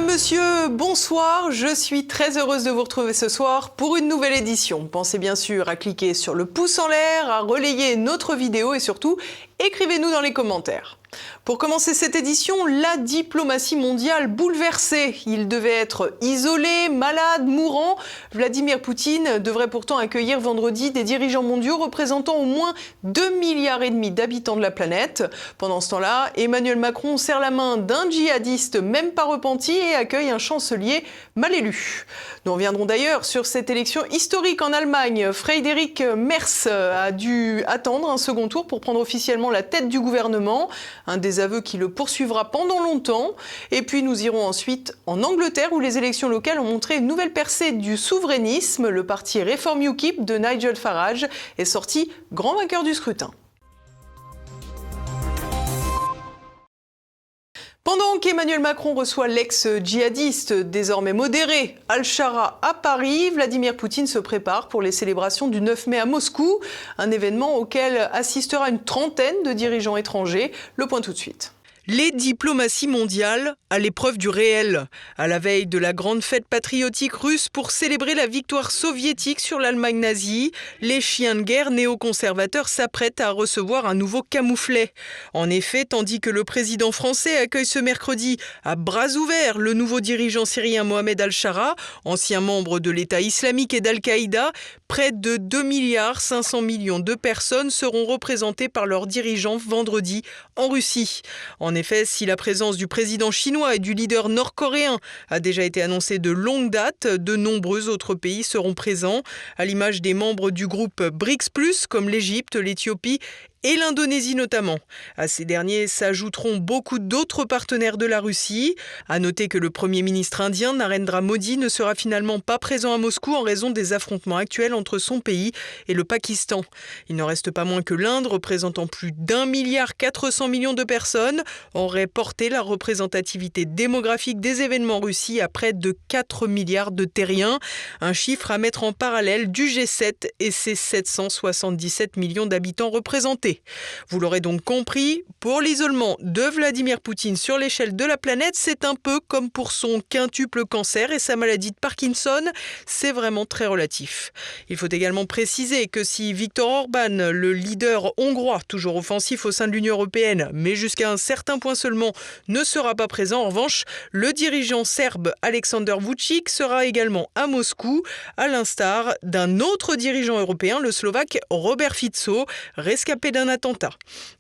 Madame, Monsieur, bonsoir. Je suis très heureuse de vous retrouver ce soir pour une nouvelle édition. Pensez bien sûr à cliquer sur le pouce en l'air, à relayer notre vidéo et surtout, écrivez-nous dans les commentaires. Pour commencer cette édition, la diplomatie mondiale bouleversée. Il devait être isolé, malade, mourant. Vladimir Poutine devrait pourtant accueillir vendredi des dirigeants mondiaux représentant au moins 2,5 milliards d'habitants de la planète. Pendant ce temps-là, Emmanuel Macron serre la main d'un djihadiste même pas repenti et accueille un chancelier mal élu. Nous reviendrons d'ailleurs sur cette élection historique en Allemagne. Friedrich Merz a dû attendre un second tour pour prendre officiellement la tête du gouvernement. Un désaveu qui le poursuivra pendant longtemps. Et puis nous irons ensuite en Angleterre où les élections locales ont montré une nouvelle percée du souverainisme. Le parti Reform UKIP de Nigel Farage est sorti grand vainqueur du scrutin. Pendant qu'Emmanuel Macron reçoit l'ex-djihadiste, désormais modéré, Al-Shara à Paris, Vladimir Poutine se prépare pour les célébrations du 9 mai à Moscou, un événement auquel assistera une trentaine de dirigeants étrangers. Le point tout de suite. Les diplomaties mondiales à l'épreuve du réel. À la veille de la grande fête patriotique russe pour célébrer la victoire soviétique sur l'Allemagne nazie, les chiens de guerre néoconservateurs s'apprêtent à recevoir un nouveau camouflet. En effet, tandis que le président français accueille ce mercredi à bras ouverts le nouveau dirigeant syrien Mohamed Al-Shara, ancien membre de l'État islamique et d'Al-Qaïda, près de 2,5 milliards de personnes seront représentées par leurs dirigeants vendredi en Russie. En effet, si la présence du président chinois et du leader nord-coréen a déjà été annoncée de longue date, de nombreux autres pays seront présents, à l'image des membres du groupe BRICS+, comme l'Égypte, l'Éthiopie et l'Indonésie notamment. À ces derniers s'ajouteront beaucoup d'autres partenaires de la Russie. À noter que le Premier ministre indien Narendra Modi ne sera finalement pas présent à Moscou en raison des affrontements actuels entre son pays et le Pakistan. Il n'en reste pas moins que l'Inde, représentant plus d'1,4 milliard de personnes, aurait porté la représentativité démographique des événements en Russie à près de 4 milliards de terriens, un chiffre à mettre en parallèle du G7 et ses 777 millions d'habitants représentés. Vous l'aurez donc compris, pour l'isolement de Vladimir Poutine sur l'échelle de la planète, c'est un peu comme pour son quintuple cancer et sa maladie de Parkinson, c'est vraiment très relatif. Il faut également préciser que si Viktor Orban, le leader hongrois, toujours offensif au sein de l'Union européenne, mais jusqu'à un certain point seulement, ne sera pas présent, en revanche, le dirigeant serbe Alexander Vučić sera également à Moscou, à l'instar d'un autre dirigeant européen, le Slovaque Robert Fico, rescapé d'un attentat.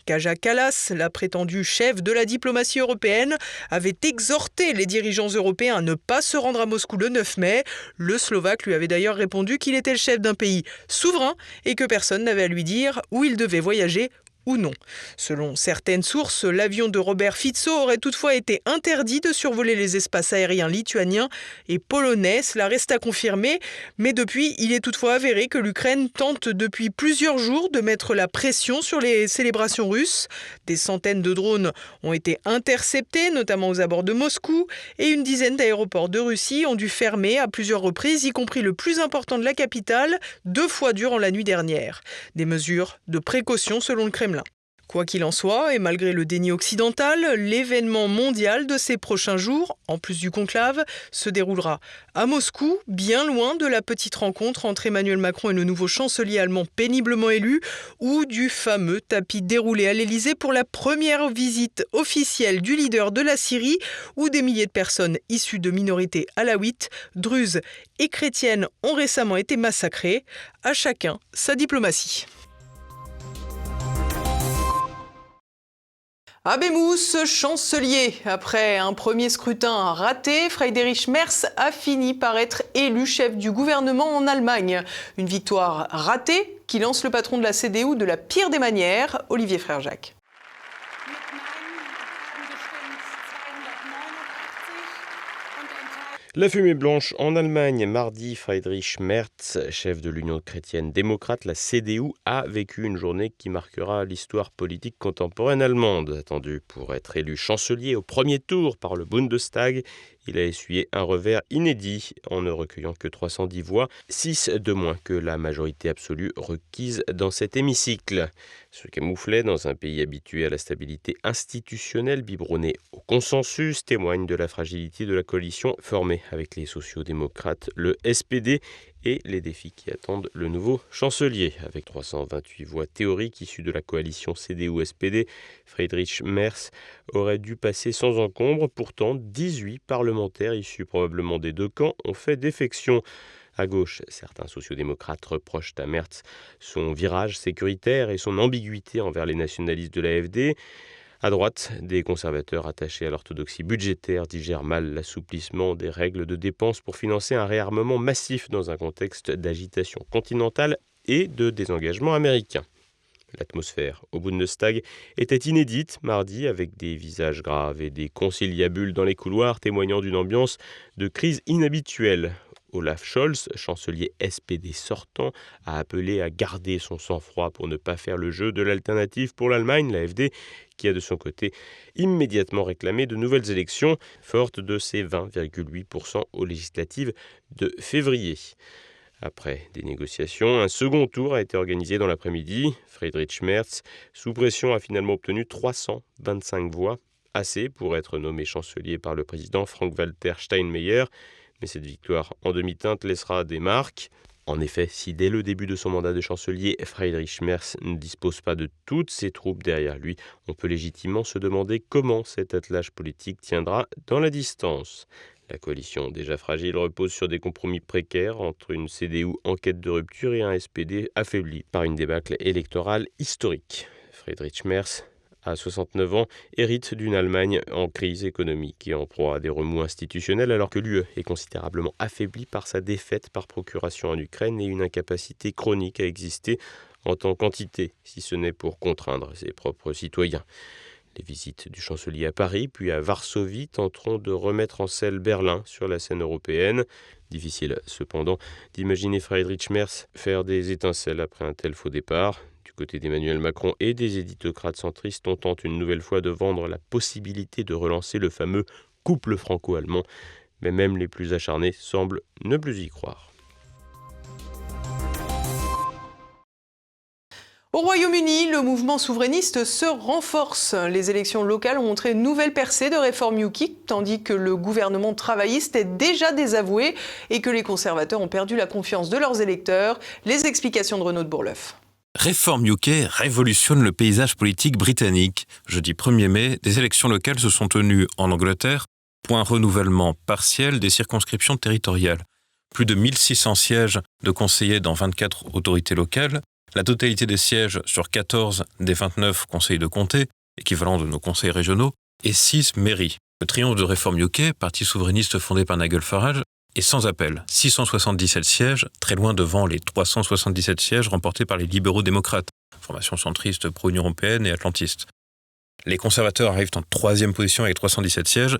Kaja Kallas, la prétendue chef de la diplomatie européenne, avait exhorté les dirigeants européens à ne pas se rendre à Moscou le 9 mai. Le Slovaque lui avait d'ailleurs répondu qu'il était le chef d'un pays souverain et que personne n'avait à lui dire où il devait voyager ou non. Selon certaines sources, l'avion de Robert Fico aurait toutefois été interdit de survoler les espaces aériens lituaniens et polonais. Cela reste à confirmer, mais depuis, il est toutefois avéré que l'Ukraine tente depuis plusieurs jours de mettre la pression sur les célébrations russes. Des centaines de drones ont été interceptés, notamment aux abords de Moscou, et une dizaine d'aéroports de Russie ont dû fermer à plusieurs reprises, y compris le plus important de la capitale, 2 fois durant la nuit dernière. Des mesures de précaution selon le Kremlin. Quoi qu'il en soit, et malgré le déni occidental, l'événement mondial de ces prochains jours, en plus du conclave, se déroulera à Moscou, bien loin de la petite rencontre entre Emmanuel Macron et le nouveau chancelier allemand péniblement élu, ou du fameux tapis déroulé à l'Élysée pour la première visite officielle du leader de la Syrie, où des milliers de personnes issues de minorités alaouites, druzes et chrétiennes ont récemment été massacrées. À chacun sa diplomatie. Habemous, chancelier. Après un premier scrutin raté, Friedrich Merz a fini par être élu chef du gouvernement en Allemagne. Une victoire ratée qui lance le patron de la CDU de la pire des manières, Olivier Frère-Jacques. La fumée blanche en Allemagne. Mardi, Friedrich Merz, chef de l'Union chrétienne démocrate, la CDU, a vécu une journée qui marquera l'histoire politique contemporaine allemande. Attendu pour être élu chancelier au premier tour par le Bundestag, Il a essuyé un revers inédit en ne recueillant que 310 voix, 6 de moins que la majorité absolue requise dans cet hémicycle. Se camouflait dans un pays habitué à la stabilité institutionnelle, biberonné au consensus, témoigne de la fragilité de la coalition formée avec les sociaux-démocrates, le SPD, et les défis qui attendent le nouveau chancelier. Avec 328 voix théoriques issues de la coalition CDU-SPD, Friedrich Merz aurait dû passer sans encombre. Pourtant, 18 parlementaires issus probablement des deux camps ont fait défection. À gauche, certains sociodémocrates reprochent à Merz son virage sécuritaire et son ambiguïté envers les nationalistes de l'AfD. À droite, des conservateurs attachés à l'orthodoxie budgétaire digèrent mal l'assouplissement des règles de dépenses pour financer un réarmement massif dans un contexte d'agitation continentale et de désengagement américain. L'atmosphère au Bundestag était inédite mardi, avec des visages graves et des conciliabules dans les couloirs témoignant d'une ambiance de crise inhabituelle. Olaf Scholz, chancelier SPD sortant, a appelé à garder son sang-froid pour ne pas faire le jeu de l'alternative pour l'Allemagne, l'AfD, qui a de son côté immédiatement réclamé de nouvelles élections, forte de ses 20,8% aux législatives de février. Après des négociations, un second tour a été organisé dans l'après-midi. Friedrich Merz, sous pression, a finalement obtenu 325 voix, assez pour être nommé chancelier par le président Frank-Walter Steinmeier. Mais cette victoire en demi-teinte laissera des marques. En effet, si dès le début de son mandat de chancelier, Friedrich Merz ne dispose pas de toutes ses troupes derrière lui, on peut légitimement se demander comment cet attelage politique tiendra dans la distance. La coalition, déjà fragile, repose sur des compromis précaires entre une CDU en quête de rupture et un SPD affaibli par une débâcle électorale historique. Friedrich Merz, à 69 ans, hérite d'une Allemagne en crise économique et en proie à des remous institutionnels, alors que l'UE est considérablement affaiblie par sa défaite par procuration en Ukraine et une incapacité chronique à exister en tant qu'entité, si ce n'est pour contraindre ses propres citoyens. Les visites du chancelier à Paris, puis à Varsovie, tenteront de remettre en selle Berlin sur la scène européenne. Difficile, cependant, d'imaginer Friedrich Merz faire des étincelles après un tel faux départ. Du côté d'Emmanuel Macron et des éditocrates centristes, on tente une nouvelle fois de vendre la possibilité de relancer le fameux couple franco-allemand. Mais même les plus acharnés semblent ne plus y croire. Au Royaume-Uni, le mouvement souverainiste se renforce. Les élections locales ont montré une nouvelle percée de réforme UKIP, tandis que le gouvernement travailliste est déjà désavoué et que les conservateurs ont perdu la confiance de leurs électeurs. Les explications de Renaud de Bourleuf. Réforme UK révolutionne le paysage politique britannique. Jeudi 1er mai, des élections locales se sont tenues en Angleterre pour un renouvellement partiel des circonscriptions territoriales. Plus de 1600 sièges de conseillers dans 24 autorités locales, la totalité des sièges sur 14 des 29 conseils de comté, équivalent de nos conseils régionaux, et 6 mairies. Le triomphe de Réforme UK, parti souverainiste fondé par Nigel Farage, est sans appel. 677 sièges, très loin devant les 377 sièges remportés par les libéraux-démocrates, formation centriste pro-Union européenne et atlantiste. Les conservateurs arrivent en 3e position avec 317 sièges,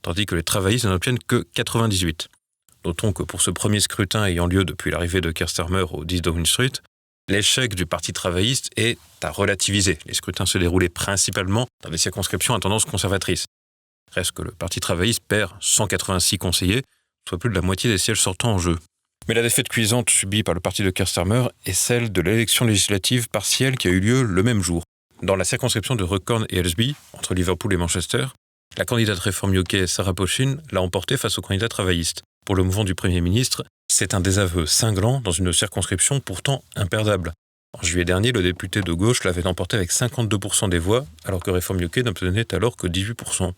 tandis que les travaillistes n'en obtiennent que 98. Notons que pour ce premier scrutin ayant lieu depuis l'arrivée de Keir Starmer au 10 Downing Street, l'échec du Parti travailliste est à relativiser. Les scrutins se déroulaient principalement dans des circonscriptions à tendance conservatrice. Reste que le Parti travailliste perd 186 conseillers, soit plus de la moitié des sièges sortants en jeu. Mais la défaite cuisante subie par le parti de Keir Starmer est celle de l'élection législative partielle qui a eu lieu le même jour. Dans la circonscription de Runcorn et Aylesbury, entre Liverpool et Manchester, la candidate Réforme UK Sarah Pauchin l'a emporté face au candidat travailliste. Pour le mouvement du Premier ministre, c'est un désaveu cinglant dans une circonscription pourtant imperdable. En juillet dernier, le député de gauche l'avait emporté avec 52% des voix, alors que Réforme UK n'obtenait alors que 18%.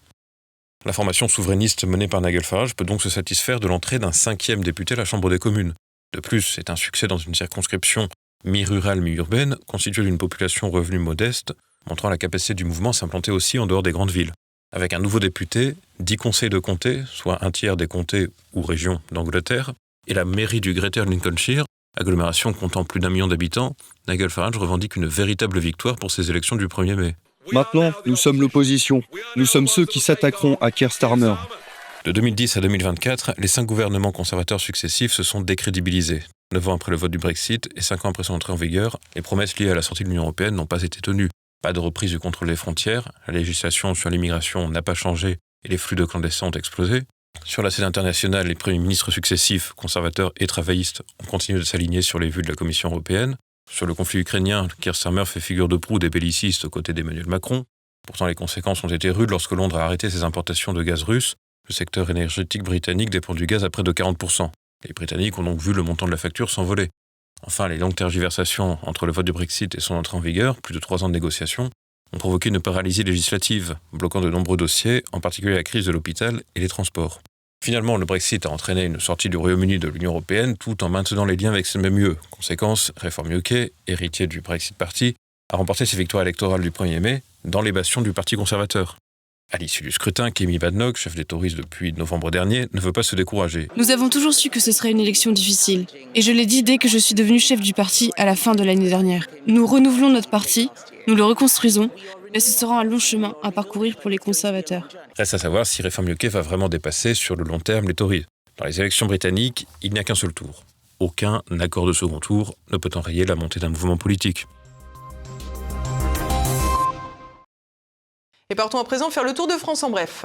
La formation souverainiste menée par Nigel Farage peut donc se satisfaire de l'entrée d'un 5e député à la Chambre des communes. De plus, c'est un succès dans une circonscription mi-rurale, mi-urbaine, constituée d'une population revenu modeste, montrant la capacité du mouvement à s'implanter aussi en dehors des grandes villes. Avec un nouveau député, 10 conseils de comté, soit un tiers des comtés ou régions d'Angleterre, et la mairie du Greater Lincolnshire, agglomération comptant plus d'1 million d'habitants, Nigel Farage revendique une véritable victoire pour ces élections du 1er mai. Maintenant, nous sommes l'opposition. Nous sommes ceux qui s'attaqueront à Keir Starmer. De 2010 à 2024, les 5 gouvernements conservateurs successifs se sont décrédibilisés. 9 ans après le vote du Brexit et 5 ans après son entrée en vigueur, les promesses liées à la sortie de l'Union européenne n'ont pas été tenues. Pas de reprise du contrôle des frontières, la législation sur l'immigration n'a pas changé et les flux de clandestins ont explosé. Sur la scène internationale, les premiers ministres successifs, conservateurs et travaillistes, ont continué de s'aligner sur les vues de la Commission européenne. Sur le conflit ukrainien, Keir Starmer fait figure de proue des bellicistes aux côtés d'Emmanuel Macron. Pourtant, les conséquences ont été rudes lorsque Londres a arrêté ses importations de gaz russe. Le secteur énergétique britannique dépend du gaz à près de 40%. Les Britanniques ont donc vu le montant de la facture s'envoler. Enfin, les longues tergiversations entre le vote du Brexit et son entrée en vigueur, plus de 3 ans de négociations, ont provoqué une paralysie législative, bloquant de nombreux dossiers, en particulier la crise de l'hôpital et les transports. Finalement, le Brexit a entraîné une sortie du Royaume-Uni de l'Union européenne tout en maintenant les liens avec ce même UE. Conséquence, Réforme UK, héritier du Brexit Party, a remporté ses victoires électorales du 1er mai dans les bastions du Parti conservateur. À l'issue du scrutin, Kemi Badenoch, chef des Tories depuis novembre dernier, ne veut pas se décourager. Nous avons toujours su que ce serait une élection difficile. Et je l'ai dit dès que je suis devenu chef du parti à la fin de l'année dernière. Nous renouvelons notre parti, nous le reconstruisons, mais ce sera un long chemin à parcourir pour les conservateurs. Reste à savoir si Réforme UK va vraiment dépasser sur le long terme les Tories. Dans les élections britanniques, il n'y a qu'un seul tour. Aucun accord de second tour ne peut enrayer la montée d'un mouvement politique. Et partons à présent faire le tour de France en bref.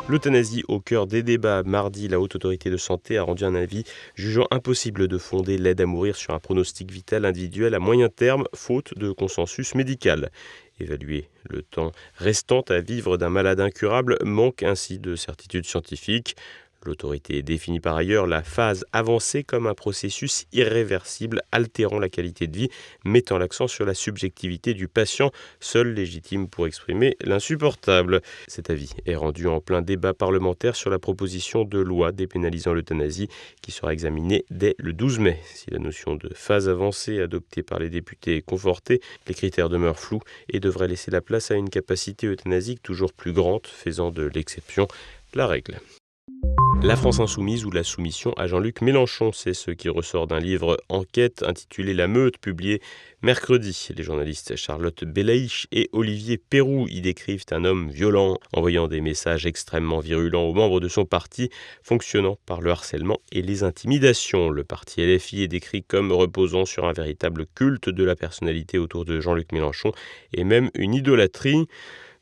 L'euthanasie au cœur des débats. Mardi, la Haute Autorité de Santé a rendu un avis jugeant impossible de fonder l'aide à mourir sur un pronostic vital individuel à moyen terme, faute de consensus médical. Évaluer le temps restant à vivre d'un malade incurable manque ainsi de certitude scientifique. L'autorité définit par ailleurs la phase avancée comme un processus irréversible altérant la qualité de vie, mettant l'accent sur la subjectivité du patient, seul légitime pour exprimer l'insupportable. Cet avis est rendu en plein débat parlementaire sur la proposition de loi dépénalisant l'euthanasie qui sera examinée dès le 12 mai. Si la notion de phase avancée adoptée par les députés est confortée, les critères demeurent flous et devraient laisser la place à une capacité euthanasique toujours plus grande, faisant de l'exception la règle. La France insoumise ou la soumission à Jean-Luc Mélenchon, c'est ce qui ressort d'un livre Enquête intitulé La Meute, publié mercredi. Les journalistes Charlotte Belaïch et Olivier Perroux y décrivent un homme violent, envoyant des messages extrêmement virulents aux membres de son parti, fonctionnant par le harcèlement et les intimidations. Le parti LFI est décrit comme reposant sur un véritable culte de la personnalité autour de Jean-Luc Mélenchon et même une idolâtrie.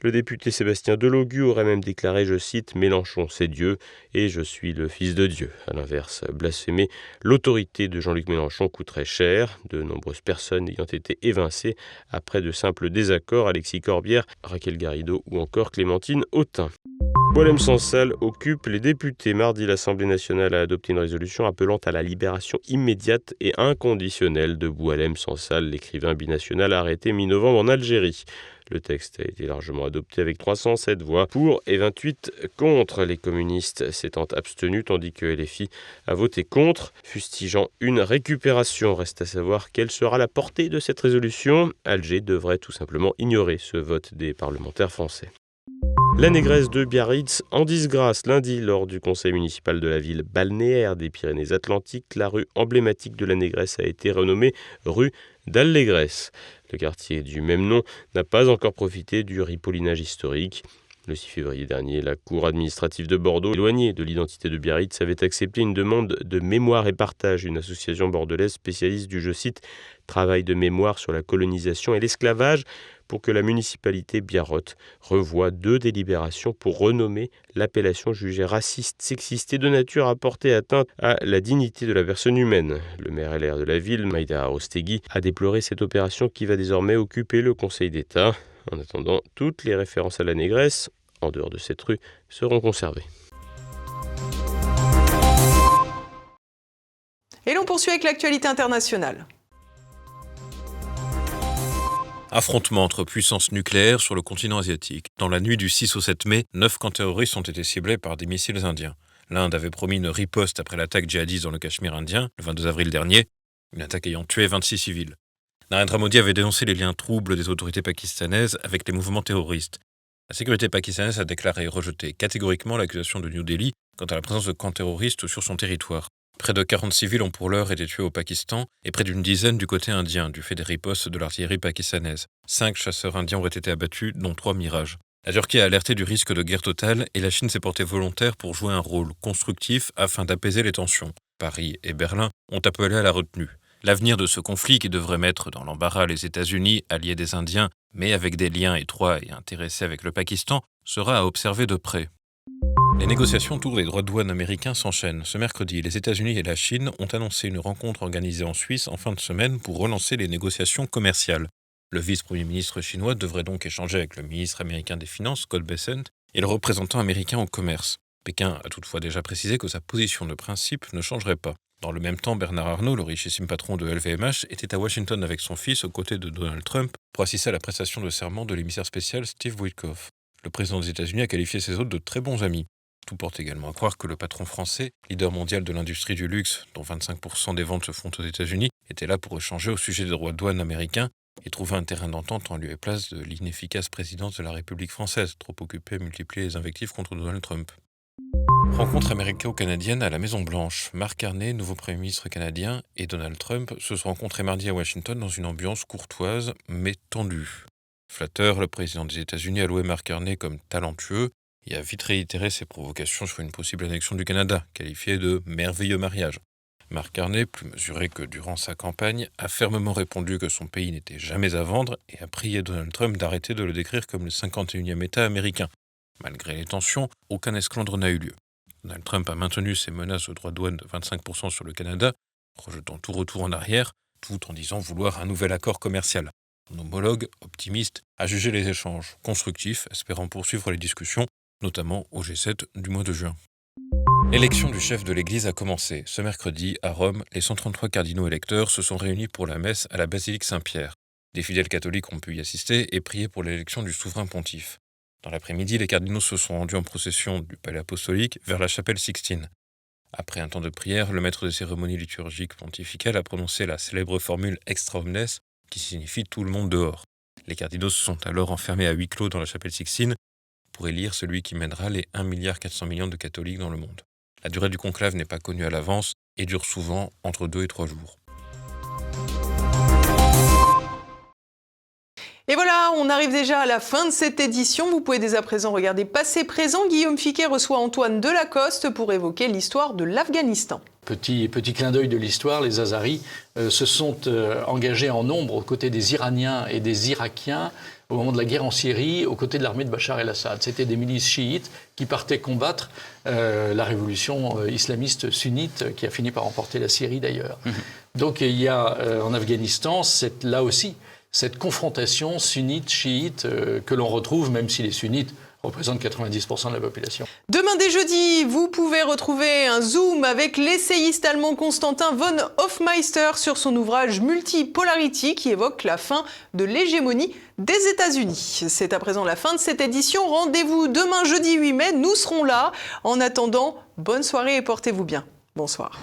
Le député Sébastien Delogu aurait même déclaré, je cite, « Mélenchon, c'est Dieu et je suis le fils de Dieu ». À l'inverse, blasphémer l'autorité de Jean-Luc Mélenchon coûterait cher, de nombreuses personnes ayant été évincées après de simples désaccords, Alexis Corbière, Raquel Garrido ou encore Clémentine Autain. Boualem Sansal occupe les députés. Mardi, l'Assemblée nationale a adopté une résolution appelant à la libération immédiate et inconditionnelle de Boualem Sansal, l'écrivain binational arrêté mi-novembre en Algérie. Le texte a été largement adopté avec 307 voix pour et 28 contre. Les communistes s'étant abstenus tandis que LFI a voté contre, fustigeant une récupération. Reste à savoir quelle sera la portée de cette résolution. Alger devrait tout simplement ignorer ce vote des parlementaires français. La négresse de Biarritz en disgrâce. Lundi, lors du conseil municipal de la ville balnéaire des Pyrénées-Atlantiques, la rue emblématique de la négresse a été renommée rue d'Allégresse. Le quartier du même nom n'a pas encore profité du ripollinage historique. Le 6 février dernier, la Cour administrative de Bordeaux, éloignée de l'identité de Biarritz, avait accepté une demande de mémoire et partage d'une association bordelaise spécialiste du, je cite, « travail de mémoire sur la colonisation et l'esclavage » pour que la municipalité biarrote revoie 2 délibérations pour renommer l'appellation jugée raciste, sexiste et de nature à porter atteinte à la dignité de la personne humaine. Le maire LR de la ville, Maïda Arostegui, a déploré cette opération qui va désormais occuper le Conseil d'État. En attendant, toutes les références à la négresse, en dehors de cette rue, seront conservées. Et l'on poursuit avec l'actualité internationale. Affrontement entre puissances nucléaires sur le continent asiatique. Dans la nuit du 6 au 7 mai, 9 camps terroristes ont été ciblés par des missiles indiens. L'Inde avait promis une riposte après l'attaque djihadiste dans le Cachemire indien, le 22 avril dernier, une attaque ayant tué 26 civils. Narendra Modi avait dénoncé les liens troubles des autorités pakistanaises avec les mouvements terroristes. La sécurité pakistanaise a déclaré rejeter catégoriquement l'accusation de New Delhi quant à la présence de camps terroristes sur son territoire. Près de 40 civils ont pour l'heure été tués au Pakistan et près d'une dizaine du côté indien, du fait des ripostes de l'artillerie pakistanaise. 5 chasseurs indiens auraient été abattus, dont 3 Mirage. La Turquie a alerté du risque de guerre totale et la Chine s'est portée volontaire pour jouer un rôle constructif afin d'apaiser les tensions. Paris et Berlin ont appelé à la retenue. L'avenir de ce conflit, qui devrait mettre dans l'embarras les États-Unis, alliés des Indiens, mais avec des liens étroits et intéressés avec le Pakistan, sera à observer de près. Les négociations autour des droits de douane américains s'enchaînent. Ce mercredi, les États-Unis et la Chine ont annoncé une rencontre organisée en Suisse en fin de semaine pour relancer les négociations commerciales. Le vice-premier ministre chinois devrait donc échanger avec le ministre américain des Finances, Scott Bessent, et le représentant américain au commerce. Pékin a toutefois déjà précisé que sa position de principe ne changerait pas. Dans le même temps, Bernard Arnault, le richissime patron de LVMH, était à Washington avec son fils aux côtés de Donald Trump pour assister à la prestation de serment de l'émissaire spécial Steve Witkoff. Le président des États-Unis a qualifié ses hôtes de très bons amis. Tout porte également à croire que le patron français, leader mondial de l'industrie du luxe, dont 25% des ventes se font aux États-Unis, était là pour échanger au sujet des droits de douane américains et trouver un terrain d'entente en lieu et place de l'inefficace présidence de la République française, trop occupée à multiplier les invectives contre Donald Trump. Rencontre américaino-canadienne à la Maison-Blanche. Mark Carney, nouveau Premier ministre canadien, et Donald Trump se sont rencontrés mardi à Washington dans une ambiance courtoise mais tendue. Flatteur, le président des États-Unis a loué Mark Carney comme talentueux et a vite réitéré ses provocations sur une possible annexion du Canada, qualifiée de « merveilleux mariage ». Mark Carney, plus mesuré que durant sa campagne, a fermement répondu que son pays n'était jamais à vendre et a prié Donald Trump d'arrêter de le décrire comme le 51e État américain. Malgré les tensions, aucun esclandre n'a eu lieu. Donald Trump a maintenu ses menaces de droits de douane de 25% sur le Canada, rejetant tout retour en arrière, tout en disant vouloir un nouvel accord commercial. Son homologue, optimiste, a jugé les échanges constructifs, espérant poursuivre les discussions, notamment au G7 du mois de juin. L'élection du chef de l'Église a commencé. Ce mercredi, à Rome, les 133 cardinaux électeurs se sont réunis pour la messe à la basilique Saint-Pierre. Des fidèles catholiques ont pu y assister et prier pour l'élection du souverain pontife. Dans l'après-midi, les cardinaux se sont rendus en procession du palais apostolique vers la chapelle Sixtine. Après un temps de prière, le maître des cérémonies liturgiques pontificales a prononcé la célèbre formule Extra Omnes, qui signifie tout le monde dehors. Les cardinaux se sont alors enfermés à huis clos dans la chapelle Sixtine pour élire celui qui mènera les 1,4 milliard de catholiques dans le monde. La durée du conclave n'est pas connue à l'avance et dure souvent entre 2 et 3 jours. Et voilà, on arrive déjà à la fin de cette édition. Vous pouvez dès à présent regarder Passé Présent. Guillaume Fiquet reçoit Antoine Delacoste pour évoquer l'histoire de l'Afghanistan. Petit clin d'œil de l'histoire, les Azaris se sont engagés en nombre aux côtés des Iraniens et des Irakiens au moment de la guerre en Syrie, aux côtés de l'armée de Bachar el-Assad. C'était des milices chiites qui partaient combattre la révolution islamiste sunnite qui a fini par emporter la Syrie d'ailleurs. Donc il y a en Afghanistan, là aussi, cette confrontation sunnite-chiite que l'on retrouve, même si les sunnites représentent 90% de la population. Demain dès jeudi, vous pouvez retrouver un zoom avec l'essayiste allemand Constantin von Hofmeister sur son ouvrage Multipolarity qui évoque la fin de l'hégémonie des États-Unis. C'est à présent la fin de cette édition. Rendez-vous demain jeudi 8 mai, nous serons là. En attendant, bonne soirée et portez-vous bien. Bonsoir.